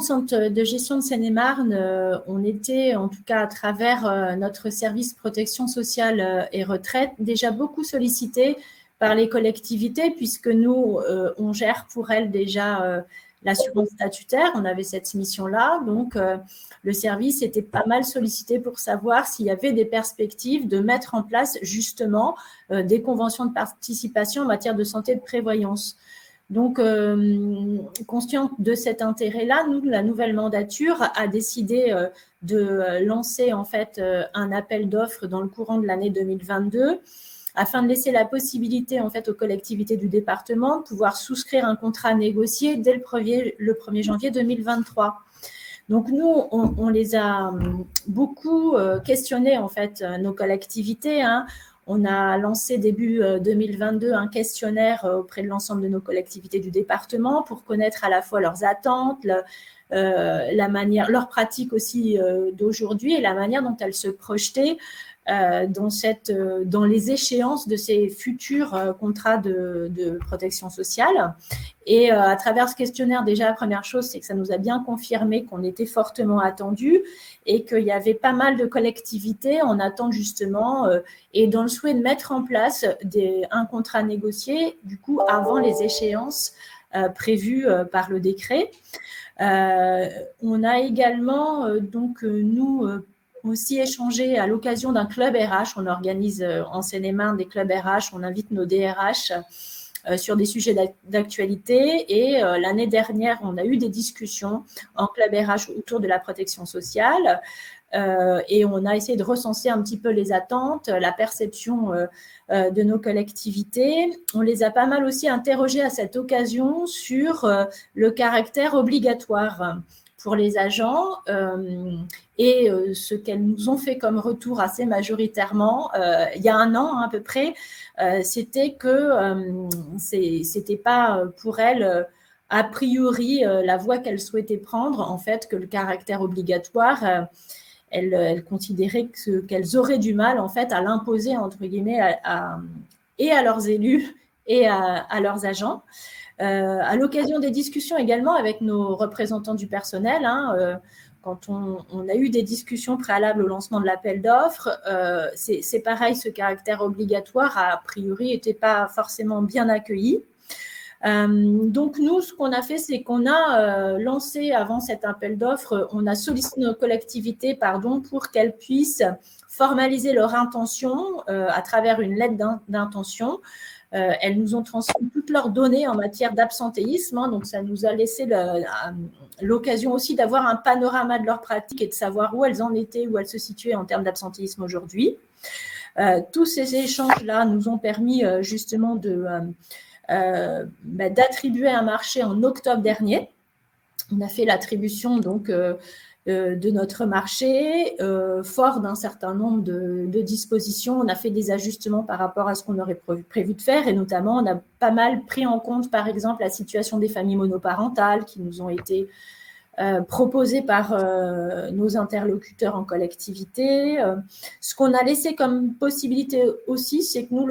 Centre de gestion de Seine-et-Marne, on était, en tout cas à travers notre service protection sociale et retraite, déjà beaucoup sollicité par les collectivités, puisque nous, on gère pour elles déjà l'assurance statutaire. On avait cette mission-là, donc le service était pas mal sollicité pour savoir s'il y avait des perspectives de mettre en place justement des conventions de participation en matière de santé et de prévoyance. Donc, consciente de cet intérêt-là, nous, la nouvelle mandature a décidé de lancer en fait un appel d'offres dans le courant de l'année 2022 afin de laisser la possibilité en fait aux collectivités du département de pouvoir souscrire un contrat négocié dès le 1er janvier 2023. Donc, nous, on les a beaucoup questionnés, en fait, nos collectivités, hein. On a lancé début 2022 un questionnaire auprès de l'ensemble de nos collectivités du département pour connaître à la fois leurs attentes, la manière, leurs pratiques aussi d'aujourd'hui et la manière dont elles se projetaient dans les échéances de ces futurs contrats de protection sociale. Et à travers ce questionnaire, déjà, la première chose, c'est que ça nous a bien confirmé qu'on était fortement attendus et qu'il y avait pas mal de collectivités en attente justement et dans le souhait de mettre en place un contrat négocié, du coup, avant les échéances prévues par le décret. On a également, nous, aussi échangé à l'occasion d'un club RH. On organise en Seine-et-Marne des clubs RH, on invite nos DRH sur des sujets d'actualité. Et l'année dernière, on a eu des discussions en club RH autour de la protection sociale. Et on a essayé de recenser un petit peu les attentes, la perception de nos collectivités. On les a pas mal aussi interrogés à cette occasion sur le caractère obligatoire pour les agents et ce qu'elles nous ont fait comme retour assez majoritairement il y a un an à peu près, c'était que c'était pas pour elles a priori la voie qu'elles souhaitaient prendre, en fait, que le caractère obligatoire, elles considéraient qu'elles auraient du mal, en fait, à l'imposer, entre guillemets, et à leurs élus et à leurs agents. À l'occasion des discussions également avec nos représentants du personnel, quand on a eu des discussions préalables au lancement de l'appel d'offres, c'est pareil, ce caractère obligatoire, a priori, n'était pas forcément bien accueilli. Donc, nous, ce qu'on a fait, c'est qu'on a lancé avant cet appel d'offres, on a sollicité nos collectivités pour qu'elles puissent formaliser leur intention à travers une lettre d'intention. Elles nous ont transmis toutes leurs données en matière d'absentéisme, donc ça nous a laissé l'occasion aussi d'avoir un panorama de leurs pratiques et de savoir où elles en étaient, où elles se situaient en termes d'absentéisme aujourd'hui. Tous ces échanges-là nous ont permis justement d'attribuer un marché en octobre dernier. On a fait l'attribution donc de notre marché, fort d'un certain nombre de dispositions. On a fait des ajustements par rapport à ce qu'on aurait prévu de faire, et notamment on a pas mal pris en compte, par exemple, la situation des familles monoparentales qui nous ont été proposées par nos interlocuteurs en collectivité. Ce qu'on a laissé comme possibilité aussi, c'est que nous,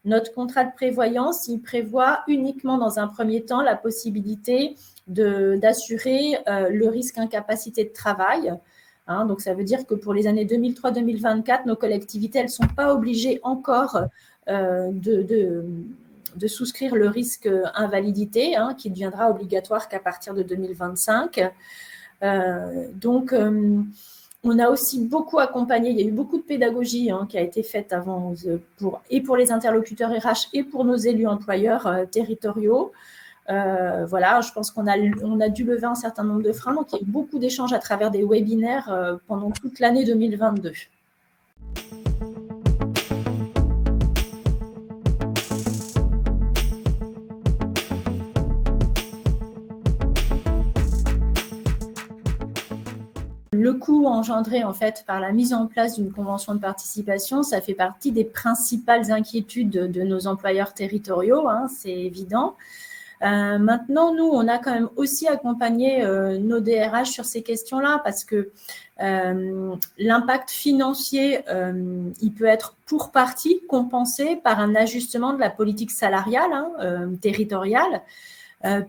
notre contrat de prévoyance, il prévoit uniquement dans un premier temps la possibilité d'assurer le risque incapacité de travail. Donc, ça veut dire que pour les années 2003-2024, nos collectivités, elles ne sont pas obligées encore de souscrire le risque invalidité, qui deviendra obligatoire qu'à partir de 2025. On a aussi beaucoup accompagné, il y a eu beaucoup de pédagogie qui a été faite avant pour les interlocuteurs RH et pour nos élus employeurs territoriaux. Je pense qu'on a dû lever un certain nombre de freins. Donc, il y a eu beaucoup d'échanges à travers des webinaires pendant toute l'année 2022. Le coût engendré en fait par la mise en place d'une convention de participation, ça fait partie des principales inquiétudes de nos employeurs territoriaux, c'est évident. Maintenant, nous, on a quand même aussi accompagné nos DRH sur ces questions-là parce que l'impact financier, il peut être pour partie compensé par un ajustement de la politique salariale territoriale.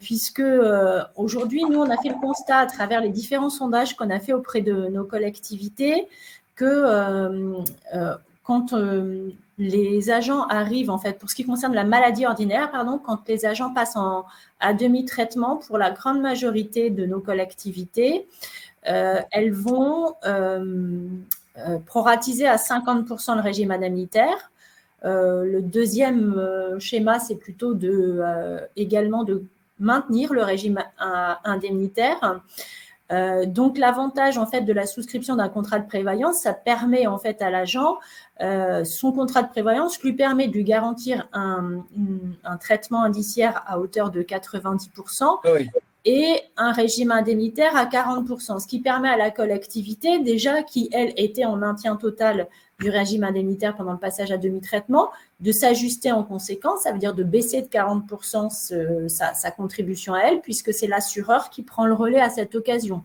puisque aujourd'hui, nous, on a fait le constat à travers les différents sondages qu'on a fait auprès de nos collectivités que quand les agents arrivent, en fait, pour ce qui concerne la maladie ordinaire, pardon, quand les agents passent à demi-traitement, pour la grande majorité de nos collectivités, elles vont proratiser à 50% le régime indemnitaire. Le deuxième schéma, c'est plutôt également de maintenir le régime indemnitaire. Donc, l'avantage en fait de la souscription d'un contrat de prévoyance, ça permet en fait à l'agent, son contrat de prévoyance lui permet de lui garantir un traitement indiciaire à hauteur de 90%. Oui. Et un régime indemnitaire à 40%, ce qui permet à la collectivité, déjà qui, elle, était en maintien total du régime indemnitaire pendant le passage à demi-traitement, de s'ajuster en conséquence, ça veut dire de baisser de 40% sa contribution à elle, puisque c'est l'assureur qui prend le relais à cette occasion.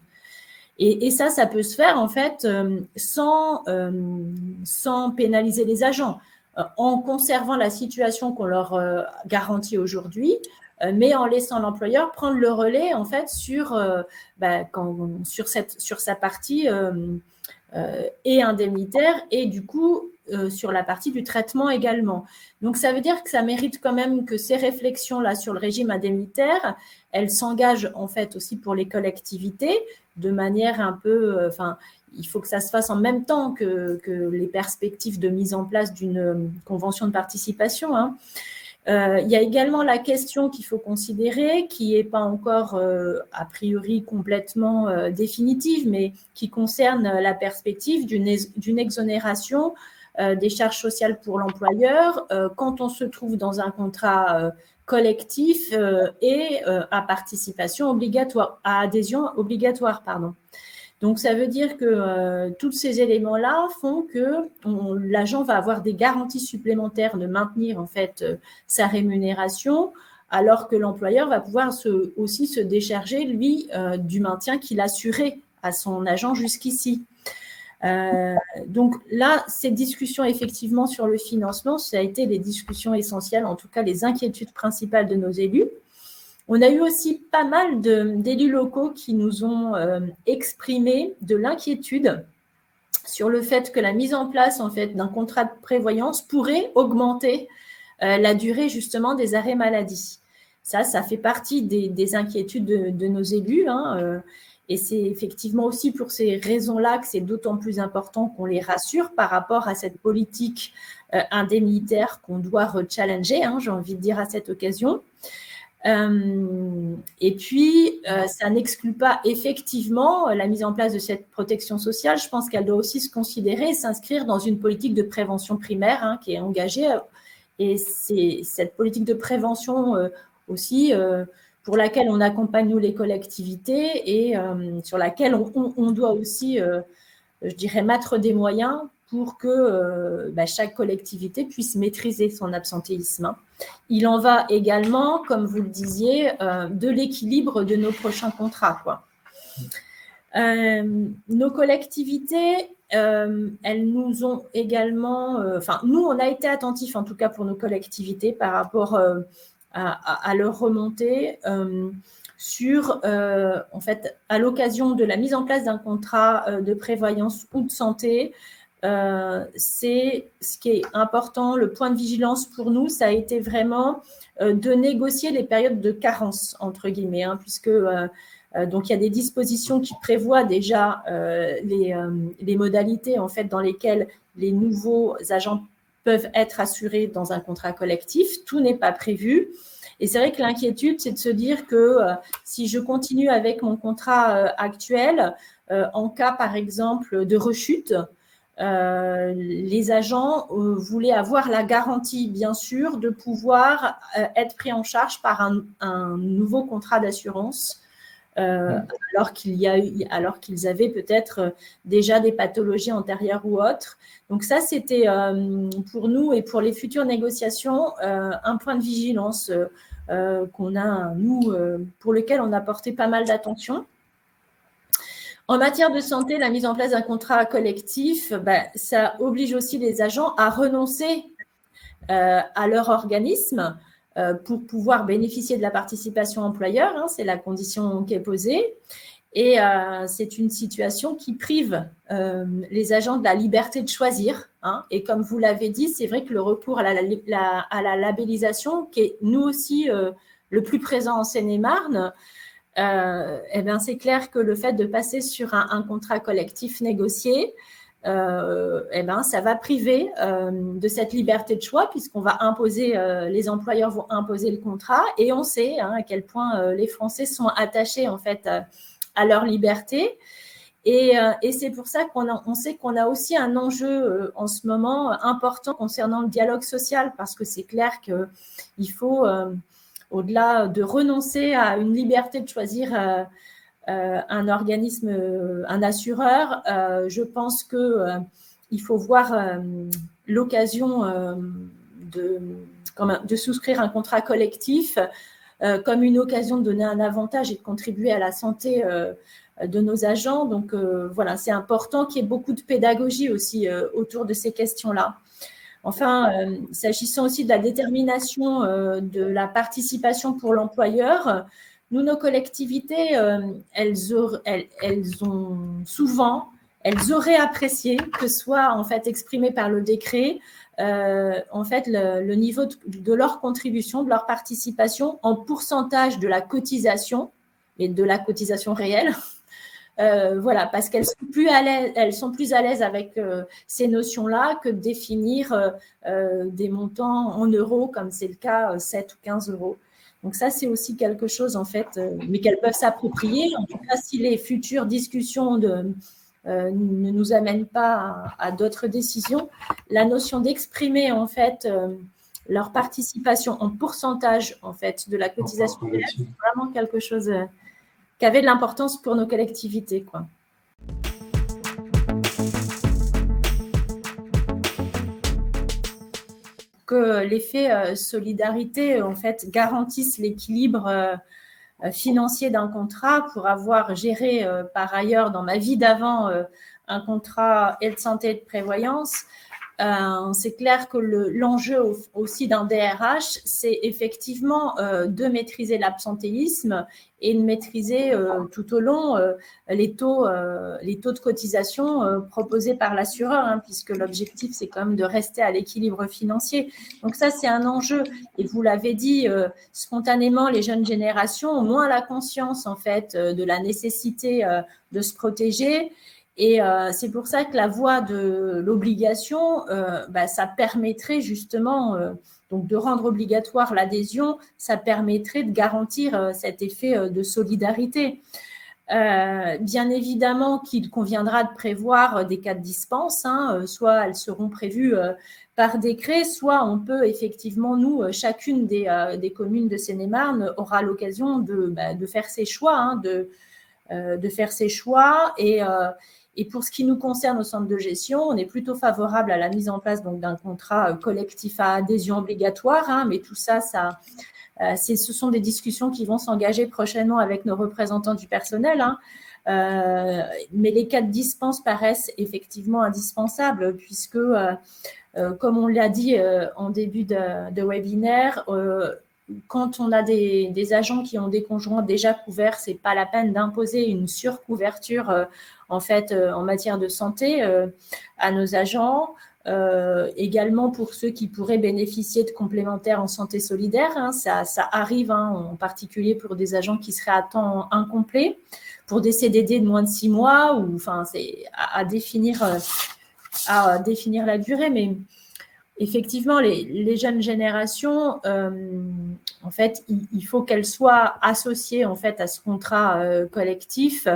Et ça peut se faire en fait sans pénaliser les agents, en conservant la situation qu'on leur garantit aujourd'hui, mais en laissant l'employeur prendre le relais en fait sur sa partie et indemnitaire et du coup sur la partie du traitement également. Donc ça veut dire que ça mérite quand même que ces réflexions-là sur le régime indemnitaire, elles s'engagent en fait aussi pour les collectivités de manière un peu, il faut que ça se fasse en même temps que les perspectives de mise en place d'une convention de participation, hein. Il y a également la question qu'il faut considérer, qui n'est pas encore a priori complètement définitive, mais qui concerne la perspective d'une exonération des charges sociales pour l'employeur quand on se trouve dans un contrat collectif et à participation obligatoire, à adhésion obligatoire, pardon. Donc, ça veut dire que tous ces éléments-là font que l'agent va avoir des garanties supplémentaires de maintenir en fait sa rémunération, alors que l'employeur va pouvoir aussi se décharger, lui, du maintien qu'il assurait à son agent jusqu'ici. Donc là, ces discussions effectivement sur le financement, ça a été les discussions essentielles, en tout cas les inquiétudes principales de nos élus. On a eu aussi pas mal d'élus locaux qui nous ont exprimé de l'inquiétude sur le fait que la mise en place en fait, d'un contrat de prévoyance pourrait augmenter la durée justement des arrêts maladie. Ça fait partie des inquiétudes de nos élus, hein, et c'est effectivement aussi pour ces raisons-là que c'est d'autant plus important qu'on les rassure par rapport à cette politique indemnitaire qu'on doit rechallenger, hein, j'ai envie de dire à cette occasion. Et puis, ça n'exclut pas effectivement la mise en place de cette protection sociale. Je pense qu'elle doit aussi se considérer et s'inscrire dans une politique de prévention primaire, hein, qui est engagée. Et c'est cette politique de prévention aussi pour laquelle on accompagne, nous, les collectivités et sur laquelle on doit aussi, je dirais, mettre des moyens pour que chaque collectivité puisse maîtriser son absentéisme, hein. Il en va également, comme vous le disiez, de l'équilibre de nos prochains contrats, quoi. Nos collectivités, elles nous ont également… nous, on a été attentifs, en tout cas pour nos collectivités, par rapport à leur remontée sur, en fait, à l'occasion de la mise en place d'un contrat de prévoyance ou de santé, c'est ce qui est important, le point de vigilance pour nous, ça a été vraiment de négocier les périodes de carence, entre guillemets, hein, puisque donc il y a des dispositions qui prévoient déjà les modalités en fait, dans lesquelles les nouveaux agents peuvent être assurés dans un contrat collectif. Tout n'est pas prévu. Et c'est vrai que l'inquiétude, c'est de se dire que si je continue avec mon contrat actuel, en cas, par exemple, de rechute, les agents voulaient avoir la garantie, bien sûr, de pouvoir être pris en charge par un nouveau contrat d'assurance, alors qu'ils avaient peut-être déjà des pathologies antérieures ou autres. Donc ça, c'était pour nous et pour les futures négociations un point de vigilance qu'on a, nous, pour lequel on a porté pas mal d'attention. En matière de santé, la mise en place d'un contrat collectif, ça oblige aussi les agents à renoncer à leur organisme pour pouvoir bénéficier de la participation employeur, hein, c'est la condition qui est posée. Et c'est une situation qui prive les agents de la liberté de choisir. Hein. Et comme vous l'avez dit, c'est vrai que le recours à la labellisation, qui est nous aussi le plus présent en Seine-et-Marne, eh bien, c'est clair que le fait de passer sur un contrat collectif négocié, eh ben, ça va priver de cette liberté de choix puisqu'on va imposer, les employeurs vont imposer le contrat et on sait hein, à quel point les Français sont attachés en fait à leur liberté. Et c'est pour ça qu'on sait qu'on a aussi un enjeu en ce moment important concernant le dialogue social parce que c'est clair qu'il faut, au-delà de renoncer à une liberté de choisir un organisme, un assureur, je pense qu'il faut voir l'occasion de souscrire un contrat collectif comme une occasion de donner un avantage et de contribuer à la santé de nos agents. Donc, voilà, c'est important qu'il y ait beaucoup de pédagogie aussi autour de ces questions-là. Enfin, s'agissant aussi de la détermination de la participation pour l'employeur, nous, nos collectivités, elles auraient apprécié que soit en fait exprimé par le décret en fait le niveau de leur contribution, de leur participation en pourcentage de la cotisation, et de la cotisation réelle. Voilà, parce qu'elles sont plus à l'aise avec ces notions-là que de définir des montants en euros, comme c'est le cas 7 ou 15 euros. Donc ça, c'est aussi quelque chose, en fait, mais qu'elles peuvent s'approprier. En tout cas, si les futures discussions ne nous amènent pas à d'autres décisions, la notion d'exprimer, en fait, leur participation en pourcentage, en fait, de la cotisation, c'est vraiment quelque chose qui avait de l'importance pour nos collectivités, quoi. Que l'effet solidarité, en fait, garantisse l'équilibre financier d'un contrat pour avoir géré par ailleurs dans ma vie d'avant un contrat et de santé et de prévoyance. C'est clair que l'enjeu aussi d'un DRH, c'est effectivement de maîtriser l'absentéisme et de maîtriser tout au long les taux de cotisation proposés par l'assureur, hein, puisque l'objectif, c'est quand même de rester à l'équilibre financier. Donc ça, c'est un enjeu. Et vous l'avez dit, spontanément, les jeunes générations ont moins la conscience, en fait, de la nécessité de se protéger. Et c'est pour ça que la voie de l'obligation, ça permettrait justement donc de rendre obligatoire l'adhésion, ça permettrait de garantir cet effet de solidarité. Bien évidemment qu'il conviendra de prévoir des cas de dispense, hein, soit elles seront prévues par décret, soit on peut effectivement, nous, chacune des communes de Seine-et-Marne aura l'occasion de faire ses choix, hein, de faire ses choix. Et pour ce qui nous concerne au centre de gestion, on est plutôt favorable à la mise en place donc d'un contrat collectif à adhésion obligatoire, hein, mais tout ça, ce sont des discussions qui vont s'engager prochainement avec nos représentants du personnel. Hein. Mais les cas de dispense paraissent effectivement indispensables puisque, comme on l'a dit en début de webinaire, quand on a des agents qui ont des conjoints déjà couverts, c'est pas la peine d'imposer une surcouverture en fait en matière de santé à nos agents. Également pour ceux qui pourraient bénéficier de complémentaires en santé solidaire, hein, ça arrive, hein, en particulier pour des agents qui seraient à temps incomplet, pour des CDD de moins de 6 mois, ou enfin c'est à définir la durée, mais effectivement, les jeunes générations, en fait, il faut qu'elles soient associées en fait à ce contrat collectif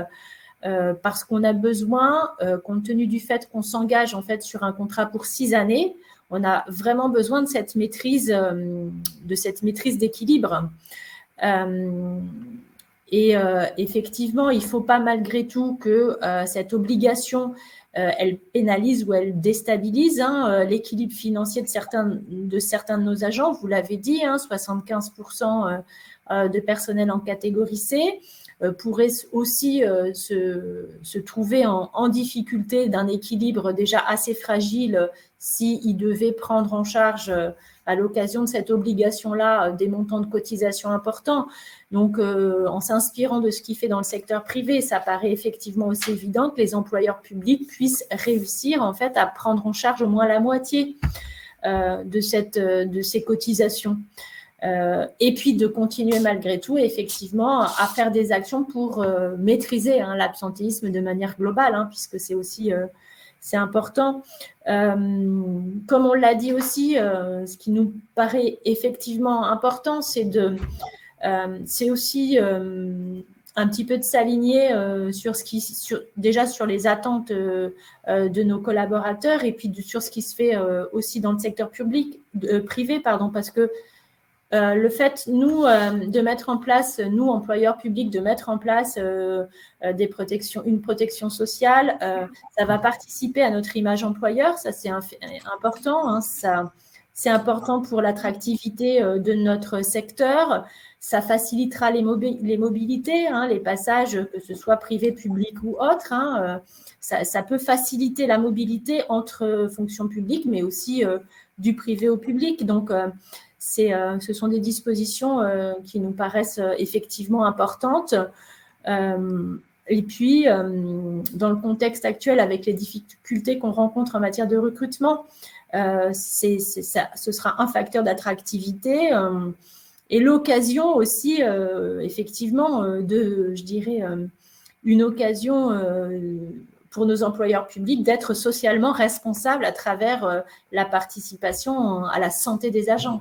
parce qu'on a besoin, compte tenu du fait qu'on s'engage en fait sur un contrat pour 6 années, on a vraiment besoin de cette maîtrise d'équilibre. Effectivement, il ne faut pas malgré tout que cette obligation elle pénalise ou elle déstabilise l'équilibre financier de certains de nos agents. Vous l'avez dit, 75% de personnel en catégorie C pourrait aussi se trouver en difficulté d'un équilibre déjà assez fragile s'il devait prendre en charge à l'occasion de cette obligation-là des montants de cotisation importants. Donc, en s'inspirant de ce qui fait dans le secteur privé, ça paraît effectivement aussi évident que les employeurs publics puissent réussir en fait à prendre en charge au moins la moitié de ces cotisations. Et puis de continuer malgré tout, effectivement, à faire des actions pour maîtriser l'absentéisme de manière globale, puisque c'est aussi c'est important. Comme on l'a dit aussi, ce qui nous paraît effectivement important, c'est aussi un petit peu de s'aligner déjà sur les attentes de nos collaborateurs et puis sur ce qui se fait aussi dans le secteur privé, parce que le fait, nous, de mettre en place, nous, employeurs publics, de mettre en place une protection sociale, ça va participer à notre image employeur, ça c'est important, c'est important pour l'attractivité de notre secteur, ça facilitera les mobilités, les passages, que ce soit privé, public ou autre, ça peut faciliter la mobilité entre fonctions publiques, mais aussi du privé au public, donc ce sont des dispositions qui nous paraissent effectivement importantes. Et puis, dans le contexte actuel, avec les difficultés qu'on rencontre en matière de recrutement, ce sera un facteur d'attractivité et l'occasion aussi, effectivement, je dirais, une occasion pour nos employeurs publics d'être socialement responsables à travers la participation à la santé des agents.